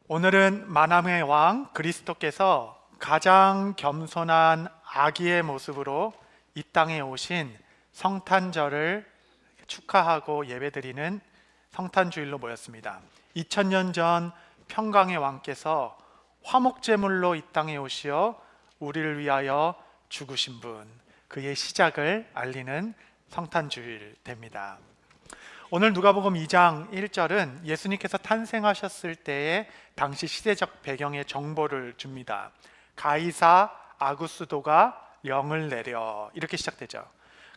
오늘은 만왕의 왕 그리스도께서 가장 겸손한 아기의 모습으로 이 땅에 오신 성탄절을 축하하고 예배드리는 성탄주일로 모였습니다. 2000년 전 평강의 왕께서 화목제물로 이 땅에 오시어 우리를 위하여 죽으신 분, 그의 시작을 알리는 성탄주일 됩니다. 오늘 누가복음 2장 1절은 예수님께서 탄생하셨을 때의 당시 시대적 배경의 정보를 줍니다. 가이사 아구스도가 영을 내려, 이렇게 시작되죠.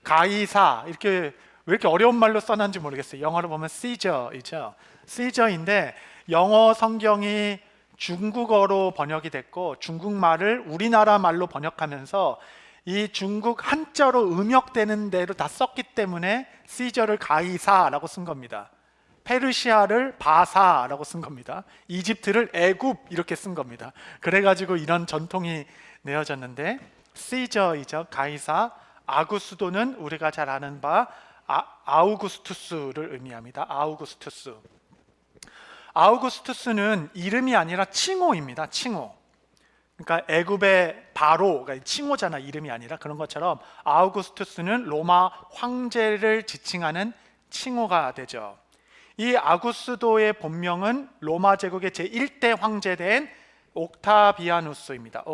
가이사, 이렇게 왜 이렇게 어려운 말로 써놨는지 모르겠어요. 영어로 보면 시저이죠. 시저인데 영어 성경이 중국어로 번역이 됐고 중국말을 우리나라 말로 번역하면서 이 중국 한자로 음역되는 대로 다 썼기 때문에 시저를 가이사라고 쓴 겁니다. 페르시아를 바사라고 쓴 겁니다. 이집트를 애굽 이렇게 쓴 겁니다. 그래가지고 이런 전통이 내어졌는데 시저이죠. 가이사. 아구스도는 우리가 잘 아는 바 아우구스투스를 의미합니다. 아우구스투스. 아우구스투스는 이름이 아니라 칭호입니다. 칭호. 그러니까 애굽의 바로가 칭호잖아, 이름이 아니라. 그런 것처럼 아우구스투스는 로마 황제를 지칭하는 칭호가 되죠. 이 아구스도의 본명은 로마 제국의 제1대 황제된 옥타비아누스입니다.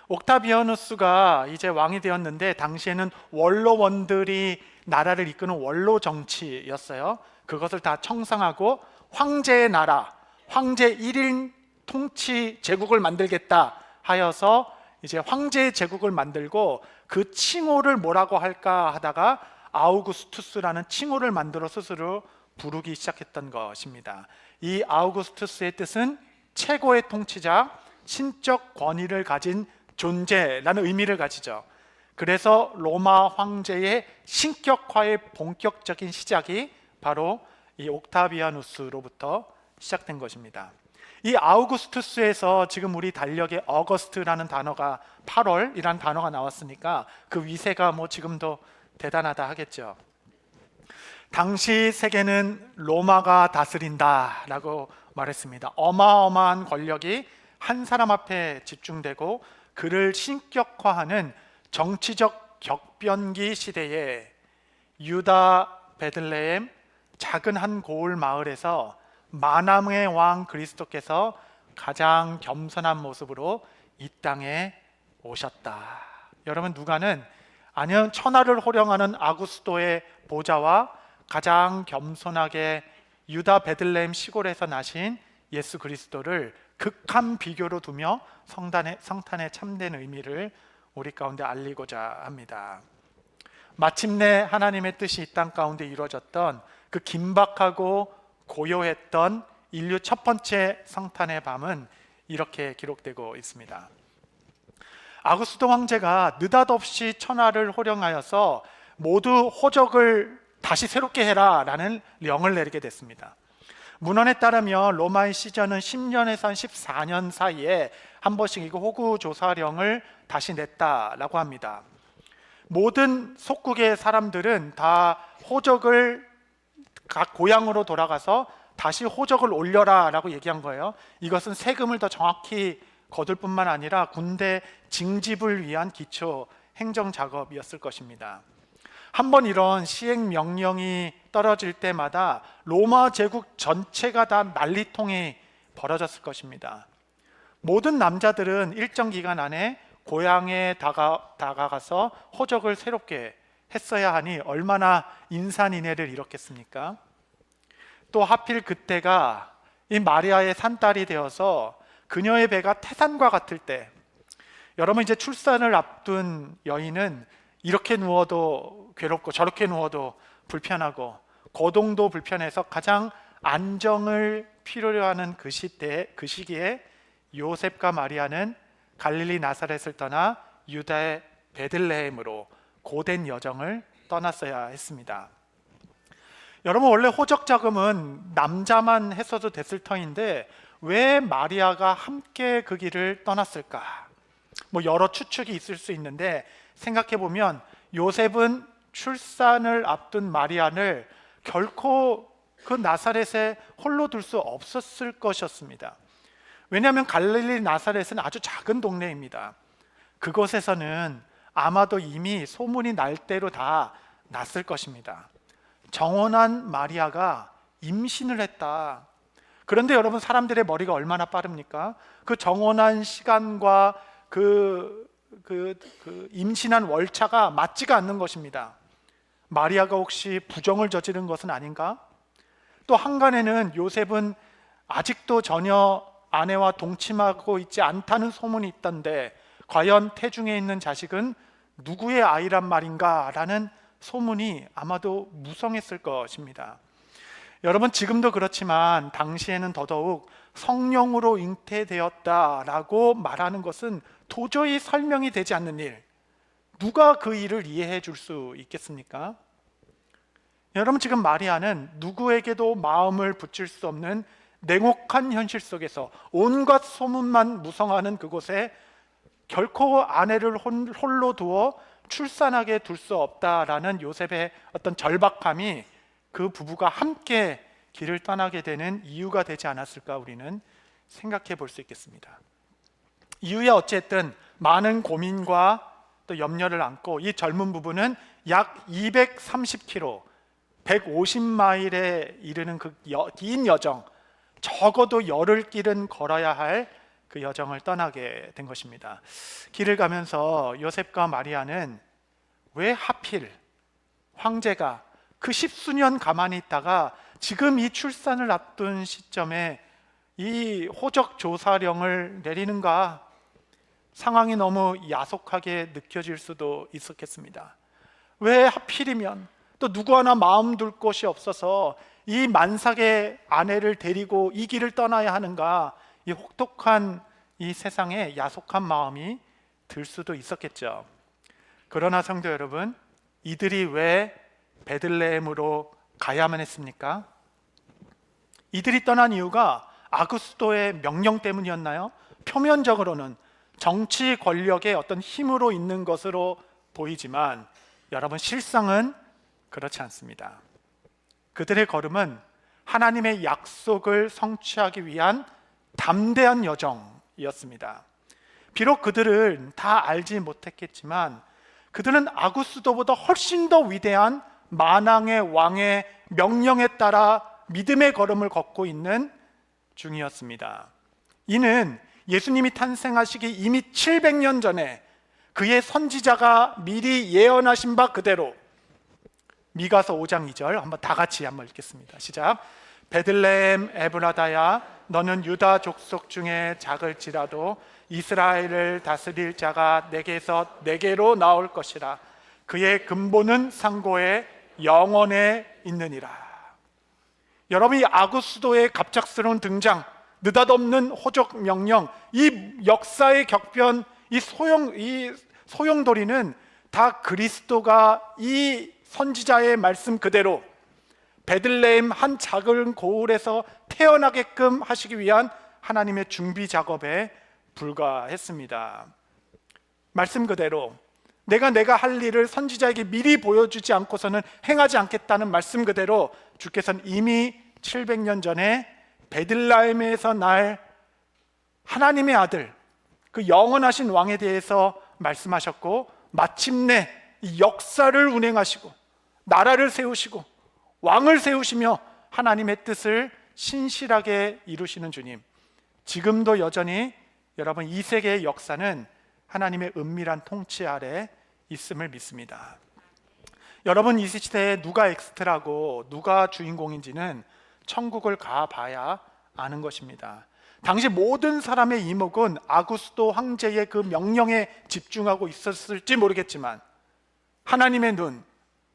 옥타비아누스가 이제 왕이 되었는데 당시에는 원로원들이 나라를 이끄는 원로 정치였어요. 그것을 다 청산하고 황제의 나라, 황제 1인 통치 제국을 만들겠다 하여서 이제 황제 제국을 만들고 그 칭호를 뭐라고 할까 하다가 아우구스투스라는 칭호를 만들어 스스로 부르기 시작했던 것입니다. 이 아우구스투스의 뜻은 최고의 통치자, 신적 권위를 가진 존재라는 의미를 가지죠. 그래서 로마 황제의 신격화의 본격적인 시작이 바로 이 옥타비아누스로부터 시작된 것입니다. 이 아우구스투스에서 지금 우리 달력에 어거스트라는 단어가 8월이라는 단어가 나왔으니까 그 위세가 뭐 지금도 대단하다 하겠죠. 당시 세계는 로마가 다스린다라고 말했습니다. 어마어마한 권력이 한 사람 앞에 집중되고 그를 신격화하는 정치적 격변기 시대에 유다 베들레헴 작은 한 고을 마을에서 만왕의 왕 그리스도께서 가장 겸손한 모습으로 이 땅에 오셨다. 여러분, 누가는 아니요, 천하를 호령하는 아구스도의 보좌와 가장 겸손하게 유다 베들레헴 시골에서 나신 예수 그리스도를 극한 비교로 두며 성탄의 참된 의미를 우리 가운데 알리고자 합니다. 마침내 하나님의 뜻이 이 땅 가운데 이루어졌던 그 긴박하고 고요했던 인류 첫 번째 성탄의 밤은 이렇게 기록되고 있습니다. 아구스도 황제가 느닷없이 천하를 호령하여서 모두 호적을 다시 새롭게 해라 라는령을 내리게 됐습니다. 문헌에 따르면 로마의 시저는 10년에서 14년 사이에 한 번씩 이거 호구조사령을 다시 냈다라고 합니다. 모든 속국의 사람들은 다 호적을 각 고향으로 돌아가서 다시 호적을 올려라 라고 얘기한 거예요. 이것은 세금을 더 정확히 거둘 뿐만 아니라 군대 징집을 위한 기초 행정 작업이었을 것입니다. 한번 이런 시행 명령이 떨어질 때마다 로마 제국 전체가 다 난리통이 벌어졌을 것입니다. 모든 남자들은 일정 기간 안에 고향에 다가가서 호적을 새롭게 했어야 하니 얼마나 인산인해를 일으켰습니까? 또 하필 그때가 이 마리아의 산딸이 되어서 그녀의 배가 태산과 같을 때, 여러분 이제 출산을 앞둔 여인은 이렇게 누워도 괴롭고 저렇게 누워도 불편하고 거동도 불편해서 가장 안정을 필요로 하는 그 시기에 요셉과 마리아는 갈릴리 나사렛을 떠나 유다의 베들레헴으로 고된 여정을 떠났어야 했습니다. 여러분, 원래 호적 자금은 남자만 했어도 됐을 터인데 왜 마리아가 함께 그 길을 떠났을까? 뭐 여러 추측이 있을 수 있는데 생각해 보면 요셉은 출산을 앞둔 마리아를 결코 그 나사렛에 홀로 둘 수 없었을 것이었습니다. 왜냐하면 갈릴리 나사렛은 아주 작은 동네입니다. 그곳에서는 아마도 이미 소문이 날 대로 다 났을 것입니다. 정혼한 마리아가 임신을 했다. 그런데 여러분, 사람들의 머리가 얼마나 빠릅니까? 그 정혼한 시간과 그 임신한 월차가 맞지가 않는 것입니다. 마리아가 혹시 부정을 저지른 것은 아닌가? 또 한간에는 요셉은 아직도 전혀 아내와 동침하고 있지 않다는 소문이 있던데 과연 태중에 있는 자식은 누구의 아이란 말인가? 라는 소문이 아마도 무성했을 것입니다. 여러분, 지금도 그렇지만 당시에는 더더욱 성령으로 잉태되었다라고 말하는 것은 도저히 설명이 되지 않는 일, 누가 그 일을 이해해 줄 수 있겠습니까? 여러분, 지금 마리아는 누구에게도 마음을 붙일 수 없는 냉혹한 현실 속에서 온갖 소문만 무성하는 그곳에 결코 아내를 홀로 두어 출산하게 둘 수 없다라는 요셉의 어떤 절박함이 그 부부가 함께 길을 떠나게 되는 이유가 되지 않았을까 우리는 생각해 볼 수 있겠습니다. 이후에 어쨌든 많은 고민과 또 염려를 안고 이 젊은 부부는 약 230km, 150마일에 이르는 그 긴 여정, 적어도 열흘 길은 걸어야 할 그 여정을 떠나게 된 것입니다. 길을 가면서 요셉과 마리아는 왜 하필 황제가 그 십수년 가만히 있다가 지금 이 출산을 앞둔 시점에 이 호적 조사령을 내리는가? 상황이 너무 야속하게 느껴질 수도 있었겠습니다. 왜 하필이면, 또 누구 하나 마음 둘 곳이 없어서 이 만삭의 아내를 데리고 이 길을 떠나야 하는가? 이 혹독한 이 세상에 야속한 마음이 들 수도 있었겠죠. 그러나 성도 여러분, 이들이 왜 베들레헴으로 가야만 했습니까? 이들이 떠난 이유가 아구스도의 명령 때문이었나요? 표면적으로는 정치 권력의 어떤 힘으로 있는 것으로 보이지만 여러분, 실상은 그렇지 않습니다. 그들의 걸음은 하나님의 약속을 성취하기 위한 담대한 여정이었습니다. 비록 그들은 다 알지 못했겠지만 그들은 아구스도보다 훨씬 더 위대한 만왕의 왕의 명령에 따라 믿음의 걸음을 걷고 있는 중이었습니다. 이는 예수님이 탄생하시기 이미 700년 전에 그의 선지자가 미리 예언하신 바 그대로, 미가서 5장 2절 한번 다 같이 한번 읽겠습니다. 시작. 베들레헴 에브라다야, 너는 유다 족속 중에 작을지라도 이스라엘을 다스릴 자가 내게서 내게로 나올 것이라. 그의 근본은 상고에 영원에 있느니라. 여러분, 이 아구스도의 갑작스러운 등장, 느닷없는 호적 명령, 이 역사의 격변, 이 소용돌이는 다 그리스도가 이 선지자의 말씀 그대로 베들레헴 한 작은 고을에서 태어나게끔 하시기 위한 하나님의 준비 작업에 불과했습니다. 말씀 그대로 내가 할 일을 선지자에게 미리 보여주지 않고서는 행하지 않겠다는 말씀 그대로 주께서는 이미 700년 전에 베들레헴에서 날 하나님의 아들, 그 영원하신 왕에 대해서 말씀하셨고, 마침내 이 역사를 운행하시고 나라를 세우시고 왕을 세우시며 하나님의 뜻을 신실하게 이루시는 주님, 지금도 여전히 여러분 이 세계의 역사는 하나님의 은밀한 통치 아래 있음을 믿습니다. 여러분, 이 시대에 누가 엑스트라고 누가 주인공인지는 천국을 가봐야 아는 것입니다. 당시 모든 사람의 이목은 아구스도 황제의 그 명령에 집중하고 있었을지 모르겠지만 하나님의 눈,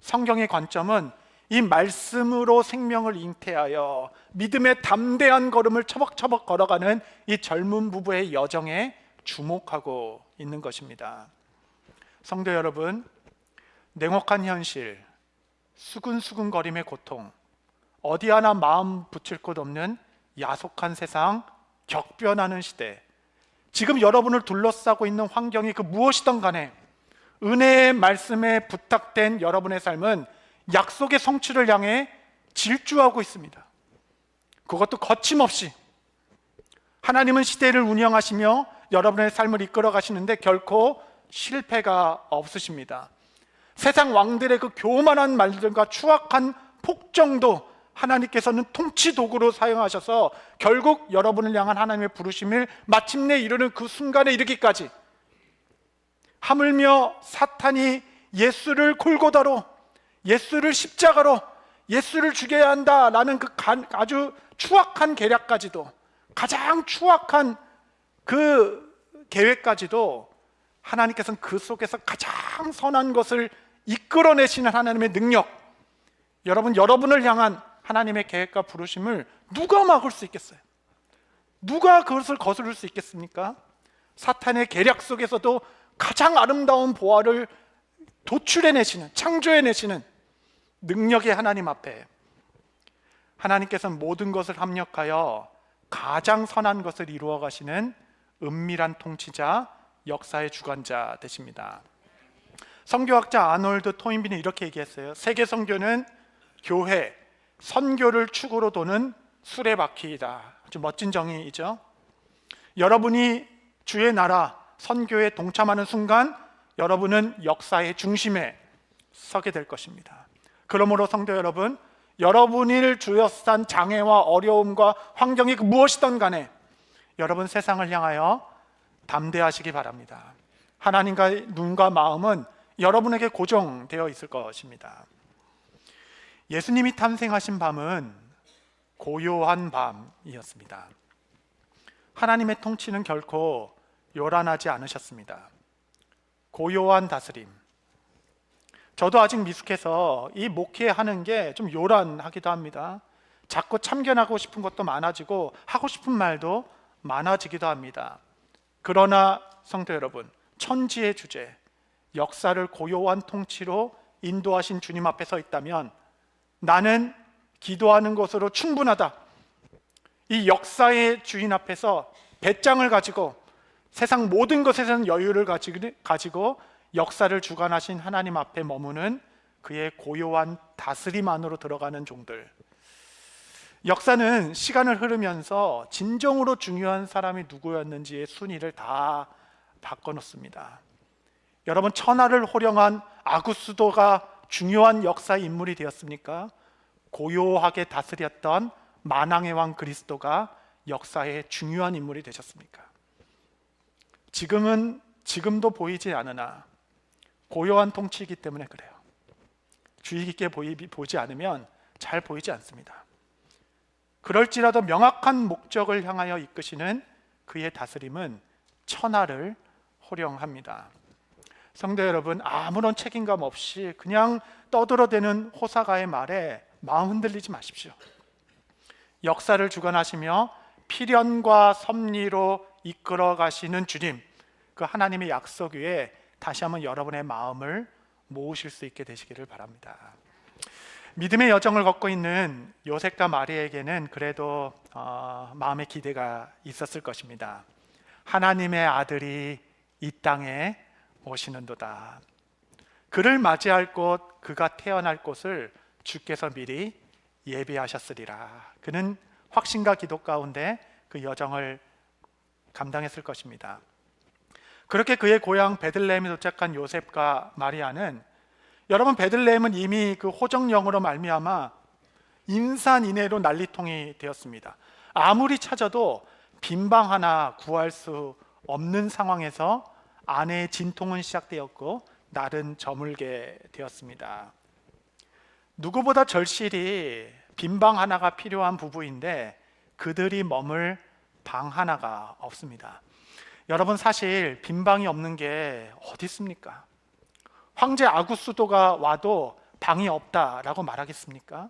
성경의 관점은 이 말씀으로 생명을 잉태하여 믿음의 담대한 걸음을 처벅처벅 걸어가는 이 젊은 부부의 여정에 주목하고 있는 것입니다. 성도 여러분, 냉혹한 현실, 수근수근거림의 고통, 어디 하나 마음 붙일 곳 없는 야속한 세상, 격변하는 시대, 지금 여러분을 둘러싸고 있는 환경이 그 무엇이든 간에 은혜의 말씀에 부탁된 여러분의 삶은 약속의 성취를 향해 질주하고 있습니다. 그것도 거침없이. 하나님은 시대를 운영하시며 여러분의 삶을 이끌어 가시는데 결코 실패가 없으십니다. 세상 왕들의 그 교만한 말들과 추악한 폭정도 하나님께서는 통치 도구로 사용하셔서 결국 여러분을 향한 하나님의 부르심을 마침내 이루는 그 순간에 이르기까지, 하물며 사탄이 예수를 골고다로, 예수를 십자가로, 예수를 죽여야 한다라는 그 아주 추악한 계략까지도, 가장 추악한 그 계획까지도 하나님께서는 그 속에서 가장 선한 것을 이끌어내시는 하나님의 능력, 여러분을 향한 하나님의 계획과 부르심을 누가 막을 수 있겠어요? 누가 그것을 거스를 수 있겠습니까? 사탄의 계략 속에서도 가장 아름다운 보화를 도출해내시는, 창조해내시는 능력의 하나님 앞에 하나님께서는 모든 것을 합력하여 가장 선한 것을 이루어 가시는 은밀한 통치자, 역사의 주관자 되십니다. 선교학자 아놀드 토인비는 이렇게 얘기했어요. 세계 선교는 교회, 선교를 축으로 도는 수레바퀴이다. 아주 멋진 정의이죠. 여러분이 주의 나라 선교에 동참하는 순간 여러분은 역사의 중심에 서게 될 것입니다. 그러므로 성도 여러분, 여러분을 주역산 장애와 어려움과 환경이 무엇이든 간에 여러분 세상을 향하여 담대하시기 바랍니다. 하나님과의 눈과 마음은 여러분에게 고정되어 있을 것입니다. 예수님이 탄생하신 밤은 고요한 밤이었습니다. 하나님의 통치는 결코 요란하지 않으셨습니다. 고요한 다스림. 저도 아직 미숙해서 이 목회하는 게 좀 요란하기도 합니다. 자꾸 참견하고 싶은 것도 많아지고 하고 싶은 말도 많아지기도 합니다. 그러나 성도 여러분, 천지의 주제, 역사를 고요한 통치로 인도하신 주님 앞에 서 있다면 나는 기도하는 것으로 충분하다. 이 역사의 주인 앞에서 배짱을 가지고 세상 모든 것에서는 여유를 가지고 역사를 주관하신 하나님 앞에 머무는 그의 고요한 다스림 안으로 들어가는 종들. 역사는 시간을 흐르면서 진정으로 중요한 사람이 누구였는지의 순위를 다 바꿔놓습니다. 여러분, 천하를 호령한 아구스도가 중요한 역사 인물이 되었습니까? 고요하게 다스렸던 만왕의 왕 그리스도가 역사의 중요한 인물이 되셨습니까? 지금도 보이지 않으나 고요한 통치이기 때문에 그래요. 주의 깊게 보지 않으면 잘 보이지 않습니다. 그럴지라도 명확한 목적을 향하여 이끄시는 그의 다스림은 천하를 호령합니다. 성도 여러분, 아무런 책임감 없이 그냥 떠들어대는 호사가의 말에 마음 흔들리지 마십시오. 역사를 주관하시며 필연과 섭리로 이끌어 가시는 주님, 그 하나님의 약속 위에 다시 한번 여러분의 마음을 모으실 수 있게 되시기를 바랍니다. 믿음의 여정을 걷고 있는 요셉과 마리아에게는 그래도 마음의 기대가 있었을 것입니다. 하나님의 아들이 이 땅에 오시는도다. 그를 맞이할 곳, 그가 태어날 곳을 주께서 미리 예비하셨으리라. 그는 확신과 기도 가운데 그 여정을 감당했을 것입니다. 그렇게 그의 고향 베들레헴에 도착한 요셉과 마리아는, 여러분, 베들레헴은 이미 그 호정령으로 말미암아 인산인해로 난리통이 되었습니다. 아무리 찾아도 빈방 하나 구할 수 없는 상황에서 아내의 진통은 시작되었고 날은 저물게 되었습니다. 누구보다 절실히 빈방 하나가 필요한 부부인데 그들이 머물 방 하나가 없습니다. 여러분, 사실 빈방이 없는 게 어디 있습니까? 황제 아구스도가 와도 방이 없다라고 말하겠습니까?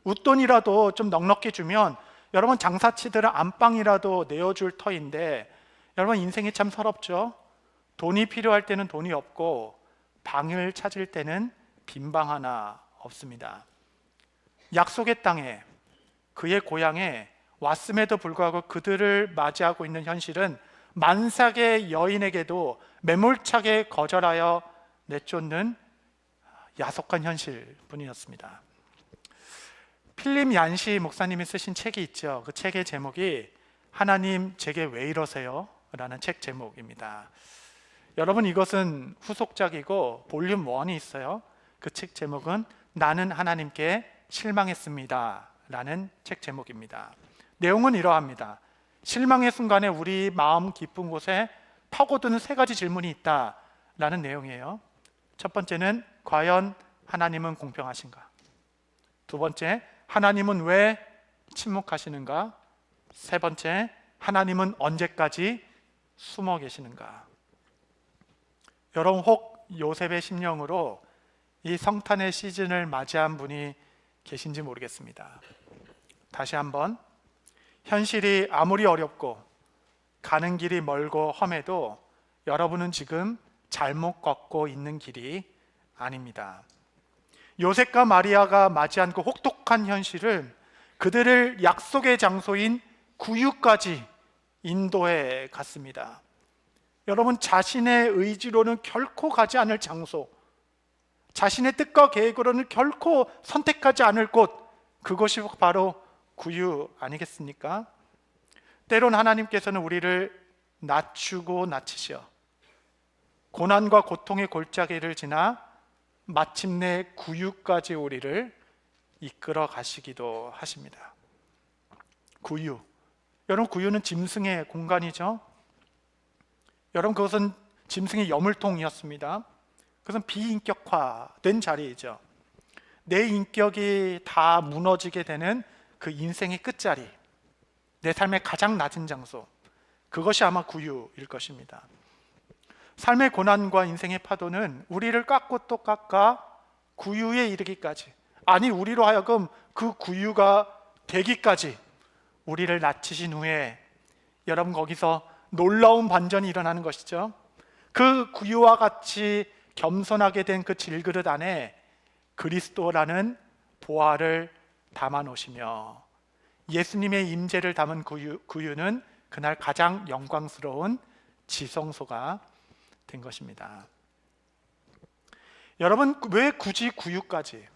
웃돈이라도 좀 넉넉히 주면 여러분, 장사치들은 안방이라도 내어줄 터인데, 여러분, 인생이 참 서럽죠? 돈이 필요할 때는 돈이 없고 방을 찾을 때는 빈방 하나 없습니다. 약속의 땅에, 그의 고향에 왔음에도 불구하고 그들을 맞이하고 있는 현실은 만삭의 여인에게도 매몰차게 거절하여 내쫓는 야속한 현실뿐이었습니다. 필립 얀시 목사님이 쓰신 책이 있죠. 그 책의 제목이 하나님 제게 왜 이러세요? 라는 책 제목입니다. 여러분, 이것은 후속작이고 볼륨 1이 있어요. 그 책 제목은 나는 하나님께 실망했습니다 라는 책 제목입니다. 내용은 이러합니다. 실망의 순간에 우리 마음 깊은 곳에 파고드는 3가지 질문이 있다 라는 내용이에요. 첫 번째는 과연 하나님은 공평하신가? 두 번째, 하나님은 왜 침묵하시는가? 세 번째, 하나님은 언제까지 숨어 계시는가? 여러분, 혹 요셉의 심령으로 이 성탄의 시즌을 맞이한 분이 계신지 모르겠습니다. 다시 한번, 현실이 아무리 어렵고 가는 길이 멀고 험해도 여러분은 지금 잘못 걷고 있는 길이 아닙니다. 요셉과 마리아가 맞이한 그 혹독한 현실을 그들을 약속의 장소인 구유까지 인도해 갔습니다. 여러분, 자신의 의지로는 결코 가지 않을 장소, 자신의 뜻과 계획으로는 결코 선택하지 않을 곳, 그것이 바로 구유 아니겠습니까? 때론 하나님께서는 우리를 낮추고 낮추셔 고난과 고통의 골짜기를 지나 마침내 구유까지 우리를 이끌어 가시기도 하십니다. 구유, 여러분, 구유는 짐승의 공간이죠. 여러분, 그것은 짐승의 여물통이었습니다. 그것은 비인격화된 자리이죠. 내 인격이 다 무너지게 되는 그 인생의 끝자리, 내 삶의 가장 낮은 장소, 그것이 아마 구유일 것입니다. 삶의 고난과 인생의 파도는 우리를 깎고 또 깎아 구유에 이르기까지, 아니 우리로 하여금 그 구유가 되기까지 우리를 낮추신 후에 여러분, 거기서 놀라운 반전이 일어나는 것이죠. 그 구유와 같이 겸손하게 된 그 질그릇 안에 그리스도라는 보화를 담아 놓으시며 예수님의 임재를 담은 구유는 그날 가장 영광스러운 지성소가 된 것입니다. 여러분, 왜 굳이 구유까지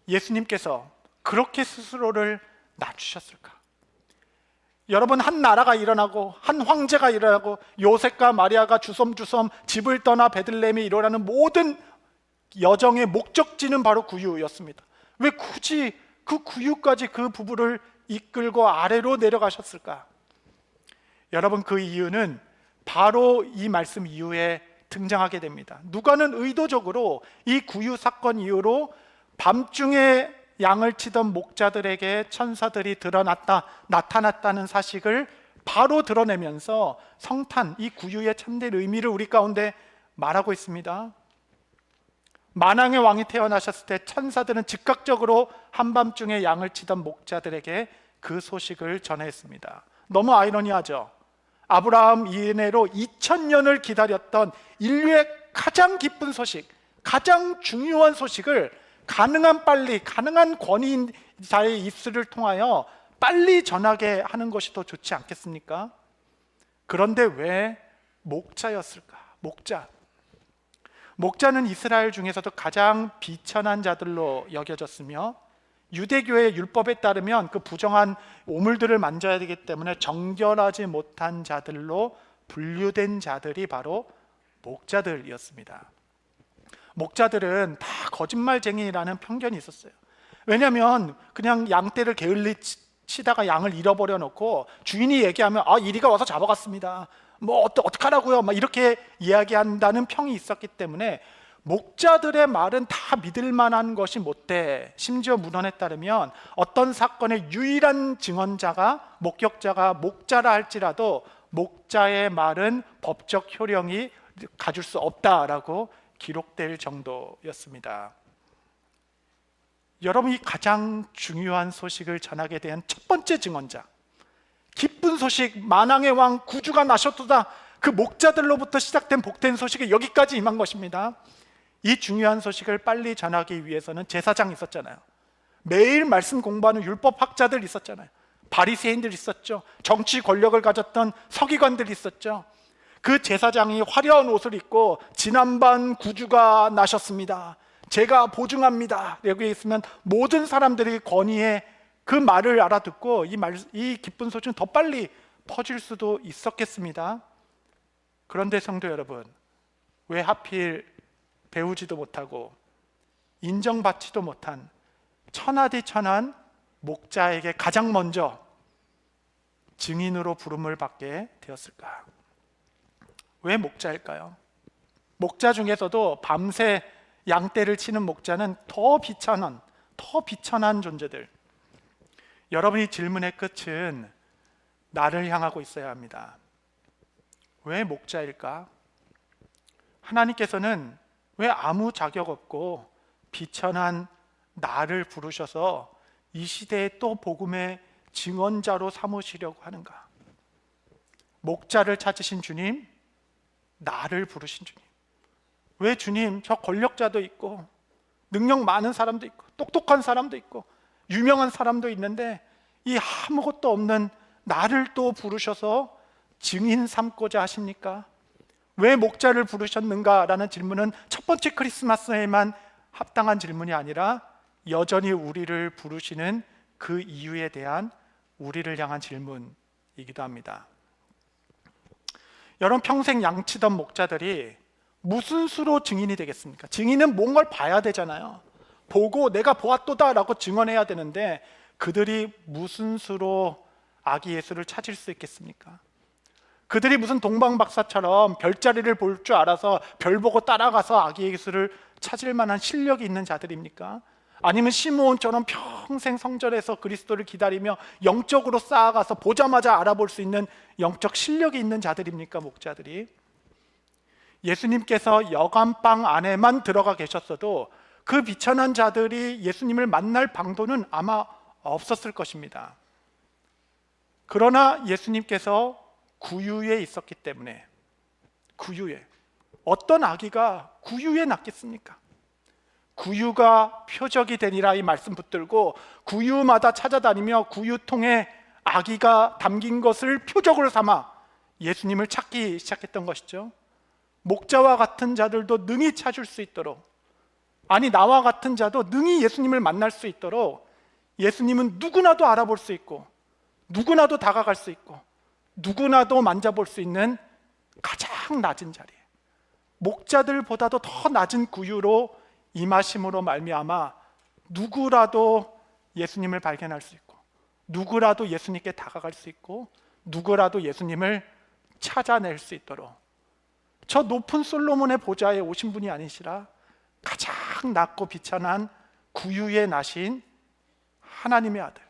예수님께서 그렇게 스스로를 낮추셨을까? 여러분, 한 나라가 일어나고 한 황제가 일어나고 요셉과 마리아가 주섬주섬 집을 떠나 베들레헴에 이르라는 모든 여정의 목적지는 바로 구유였습니다. 왜 굳이 그 구유까지 그 부부를 이끌고 아래로 내려가셨을까? 여러분, 그 이유는 바로 이 말씀 이후에 등장하게 됩니다. 누가는 의도적으로 이 구유 사건 이후로 밤중에 양을 치던 목자들에게 천사들이 나타났다는 사실을 바로 드러내면서 성탄, 이 구유의 참된 의미를 우리 가운데 말하고 있습니다. 만왕의 왕이 태어나셨을 때 천사들은 즉각적으로 한밤중에 양을 치던 목자들에게 그 소식을 전했습니다. 너무 아이러니하죠. 아브라함 이내로 2000년을 기다렸던 인류의 가장 기쁜 소식, 가장 중요한 소식을 가능한 빨리, 가능한 권위자의 입술을 통하여 빨리 전하게 하는 것이 더 좋지 않겠습니까? 그런데 왜 목자였을까? 목자는 이스라엘 중에서도 가장 비천한 자들로 여겨졌으며 유대교의 율법에 따르면 그 부정한 오물들을 만져야 되기 때문에 정결하지 못한 자들로 분류된 자들이 바로 목자들이었습니다. 목자들은 다 거짓말쟁이라는 편견이 있었어요. 왜냐하면 그냥 양떼를 게을리 치다가 양을 잃어버려 놓고 주인이 얘기하면 이리가 와서 잡아갔습니다, 뭐 어떡하라고요, 막 이렇게 이야기한다는 평이 있었기 때문에 목자들의 말은 다 믿을 만한 것이 못돼. 심지어 문헌에 따르면 어떤 사건의 유일한 증언자가, 목격자가 목자라 할지라도 목자의 말은 법적 효력이 가질 수 없다라고 기록될 정도였습니다. 여러분이 가장 중요한 소식을 전하게 된 첫 번째 증언자, 기쁜 소식, 만왕의 왕 구주가 나셨도다, 그 목자들로부터 시작된 복된 소식이 여기까지 임한 것입니다. 이 중요한 소식을 빨리 전하기 위해서는 제사장이 있었잖아요. 매일 말씀 공부하는 율법학자들 있었잖아요. 바리새인들 있었죠. 정치 권력을 가졌던 서기관들이 있었죠. 그 제사장이 화려한 옷을 입고 지난밤 구주가 나셨습니다, 제가 보증합니다. 여기 있으면 모든 사람들이 건의의 그 말을 알아듣고 이 기쁜 소식은 더 빨리 퍼질 수도 있었겠습니다. 그런데 성도 여러분, 왜 하필 배우지도 못하고 인정받지도 못한 천하디천한 목자에게 가장 먼저 증인으로 부름을 받게 되었을까? 왜 목자일까요? 목자 중에서도 밤새 양떼를 치는 목자는 더 비천한 존재들. 여러분이 질문의 끝은 나를 향하고 있어야 합니다. 왜 목자일까? 하나님께서는 왜 아무 자격 없고 비천한 나를 부르셔서 이 시대에 또 복음의 증언자로 삼으시려고 하는가? 목자를 찾으신 주님, 나를 부르신 주님. 왜 주님, 저 권력자도 있고 능력 많은 사람도 있고 똑똑한 사람도 있고 유명한 사람도 있는데 이 아무것도 없는 나를 또 부르셔서 증인 삼고자 하십니까? 왜 목자를 부르셨는가라는 질문은 첫 번째 크리스마스에만 합당한 질문이 아니라 여전히 우리를 부르시는 그 이유에 대한 우리를 향한 질문이기도 합니다. 여러분, 평생 양치던 목자들이 무슨 수로 증인이 되겠습니까? 증인은 뭔가를 봐야 되잖아요. 보고 내가 보았도다 라고 증언해야 되는데 그들이 무슨 수로 아기 예수를 찾을 수 있겠습니까? 그들이 무슨 동방박사처럼 별자리를 볼 줄 알아서 별 보고 따라가서 아기 예수를 찾을 만한 실력이 있는 자들입니까? 아니면 시므온처럼 평생 성전에서 그리스도를 기다리며 영적으로 쌓아가서 보자마자 알아볼 수 있는 영적 실력이 있는 자들입니까? 목자들이. 예수님께서 여관방 안에만 들어가 계셨어도 그 비천한 자들이 예수님을 만날 방도는 아마 없었을 것입니다. 그러나 예수님께서 구유에 있었기 때문에, 구유에, 어떤 아기가 구유에 낳겠습니까? 구유가 표적이 되니라 이 말씀 붙들고 구유마다 찾아다니며 구유통에 아기가 담긴 것을 표적으로 삼아 예수님을 찾기 시작했던 것이죠. 목자와 같은 자들도 능히 찾을 수 있도록, 아니 나와 같은 자도 능히 예수님을 만날 수 있도록 예수님은 누구나도 알아볼 수 있고 누구나도 다가갈 수 있고 누구나도 만져볼 수 있는 가장 낮은 자리에, 목자들보다도 더 낮은 구유로 임하심으로 말미암아 누구라도 예수님을 발견할 수 있고 누구라도 예수님께 다가갈 수 있고 누구라도 예수님을 찾아낼 수 있도록, 저 높은 솔로몬의 보좌에 오신 분이 아니시라 가장 낮고 비천한 구유에 나신 하나님의 아들,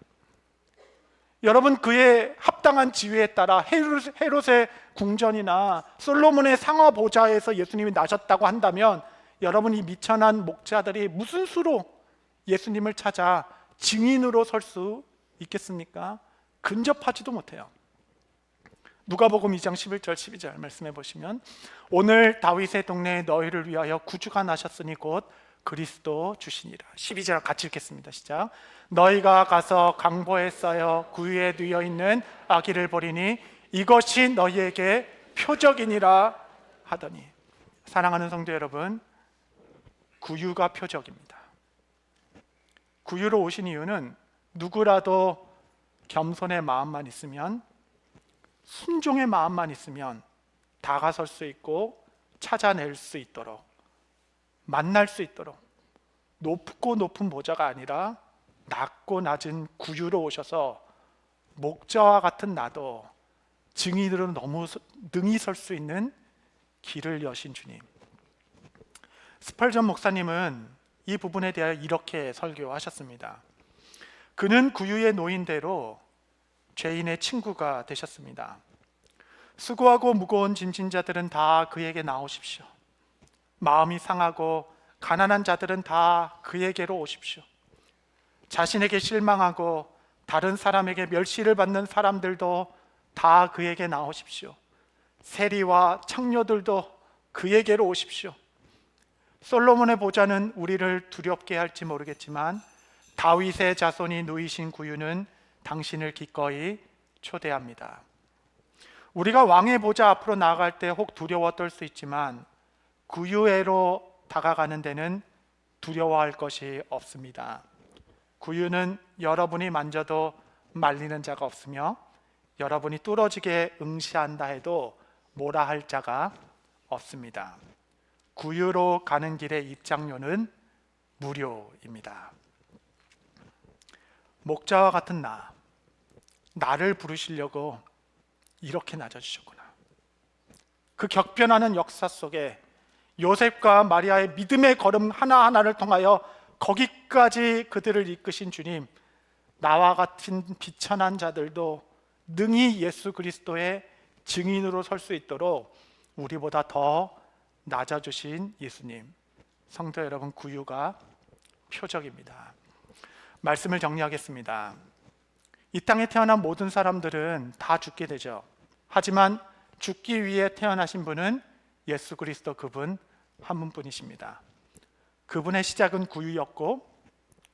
여러분, 그의 합당한 지위에 따라 헤롯의 궁전이나 솔로몬의 상하 보좌에서 예수님이 나셨다고 한다면 여러분, 이 미천한 목자들이 무슨 수로 예수님을 찾아 증인으로 설 수 있겠습니까? 근접하지도 못해요. 누가복음 2장 11절 12절 말씀해 보시면, 오늘 다윗의 동네에 너희를 위하여 구주가 나셨으니 곧 그리스도 주시니라. 12절 같이 읽겠습니다. 시작. 너희가 가서 강보에 쌓여 구유에 누워 있는 아기를 보리니 이것이 너희에게 표적이니라 하더니. 사랑하는 성도 여러분, 구유가 표적입니다. 구유로 오신 이유는 누구라도 겸손의 마음만 있으면, 순종의 마음만 있으면 다가설 수 있고 찾아낼 수 있도록, 만날 수 있도록, 높고 높은 보좌가 아니라 낮고 낮은 구유로 오셔서 목자와 같은 나도 증인으로 너무 능히 설 수 있는 길을 여신 주님. 스펄전 목사님은 이 부분에 대하여 이렇게 설교하셨습니다. 그는 구유의 노인대로 죄인의 친구가 되셨습니다. 수고하고 무거운 짐진 자들은 다 그에게 나오십시오. 마음이 상하고 가난한 자들은 다 그에게로 오십시오. 자신에게 실망하고 다른 사람에게 멸시를 받는 사람들도 다 그에게 나오십시오. 세리와 창녀들도 그에게로 오십시오. 솔로몬의 보좌는 우리를 두렵게 할지 모르겠지만 다윗의 자손이 누이신 구유는 당신을 기꺼이 초대합니다. 우리가 왕의 보좌 앞으로 나아갈 때 혹 두려워 떨 수 있지만 구유회로 다가가는 데는 두려워할 것이 없습니다. 구유는 여러분이 만져도 말리는 자가 없으며 여러분이 뚫어지게 응시한다 해도 뭐라 할 자가 없습니다. 구유로 가는 길의 입장료는 무료입니다. 목자와 같은 나를 부르시려고 이렇게 낮아지셨구나. 그 격변하는 역사 속에 요셉과 마리아의 믿음의 걸음 하나하나를 통하여 거기까지 그들을 이끄신 주님, 나와 같은 비천한 자들도 능히 예수 그리스도의 증인으로 설 수 있도록 우리보다 더 낮아주신 예수님, 성도 여러분, 구유가 표적입니다. 말씀을 정리하겠습니다. 이 땅에 태어난 모든 사람들은 다 죽게 되죠. 하지만 죽기 위해 태어나신 분은 예수 그리스도, 그분 한 분뿐이십니다. 그분의 시작은 구유였고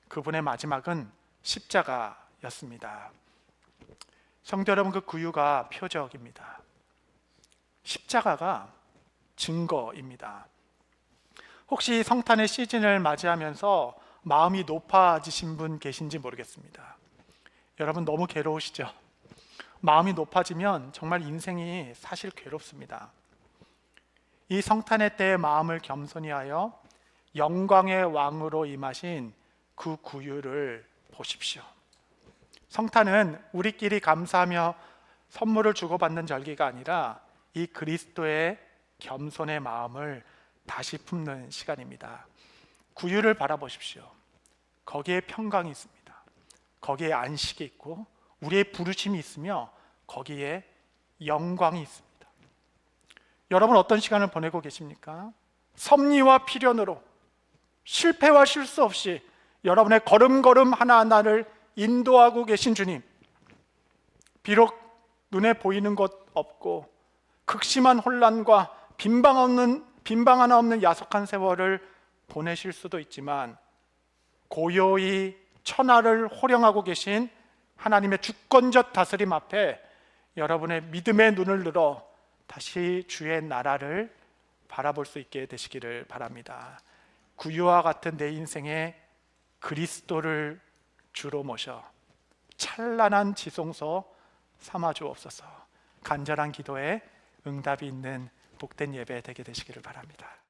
그분의 마지막은 십자가였습니다. 성도 여러분, 그 구유가 표적입니다. 십자가가 증거입니다. 혹시 성탄의 시즌을 맞이하면서 마음이 높아지신 분 계신지 모르겠습니다. 여러분, 너무 괴로우시죠? 마음이 높아지면 정말 인생이 사실 괴롭습니다. 이 성탄의 때의 마음을 겸손히 하여 영광의 왕으로 임하신 그 구유를 보십시오. 성탄은 우리끼리 감사하며 선물을 주고받는 절기가 아니라 이 그리스도의 겸손의 마음을 다시 품는 시간입니다. 구유를 바라보십시오. 거기에 평강이 있습니다. 거기에 안식이 있고 우리의 부르심이 있으며 거기에 영광이 있습니다. 여러분, 어떤 시간을 보내고 계십니까? 섭리와 필연으로 실패와 실수 없이 여러분의 걸음걸음 하나하나를 인도하고 계신 주님, 비록 눈에 보이는 것 없고 극심한 혼란과 빈방 하나 없는 야속한 세월을 보내실 수도 있지만 고요히 천하를 호령하고 계신 하나님의 주권적 다스림 앞에 여러분의 믿음의 눈을 들어 다시 주의 나라를 바라볼 수 있게 되시기를 바랍니다. 구유와 같은 내 인생에 그리스도를 주로 모셔 찬란한 지성소 삼아 주옵소서. 간절한 기도에 응답이 있는 복된 예배 되게 되시기를 바랍니다.